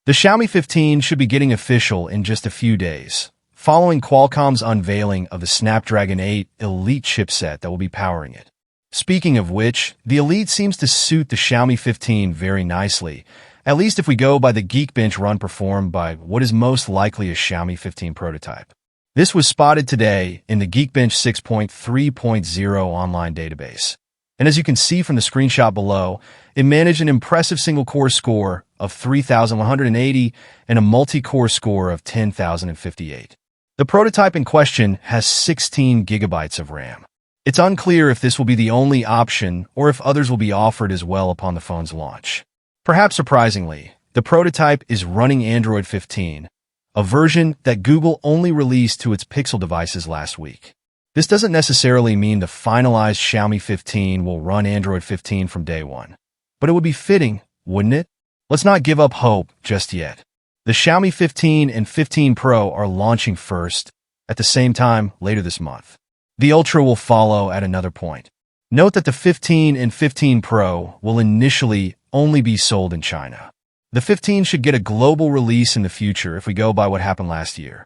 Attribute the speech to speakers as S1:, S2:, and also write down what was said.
S1: The Xiaomi 15 should be getting official in just a few days, following Qualcomm's unveiling of the Snapdragon 8 Elite chipset that will be powering it. Speaking of which, the Elite seems to suit the Xiaomi 15 very nicely, at least if we go by the Geekbench run performed by what is most likely a Xiaomi 15 prototype. This was spotted today in the Geekbench 6.3.0 online database. And as you can see from the screenshot below, it managed an impressive single-core score of 3,180 and a multi-core score of 10,058. The prototype in question has 16 gigabytes of RAM. It's unclear if this will be the only option or if others will be offered as well upon the phone's launch. Perhaps surprisingly, the prototype is running Android 15, a version that Google only released to its Pixel devices last week. This doesn't necessarily mean the finalized Xiaomi 15 will run Android 15 from day one, but it would be fitting, wouldn't it? Let's not give up hope just yet. The Xiaomi 15 and 15 Pro are launching first, at the same time later this month. The Ultra will follow at another point. Note that the 15 and 15 Pro will initially only be sold in China. The 15 should get a global release in the future if we go by what happened last year.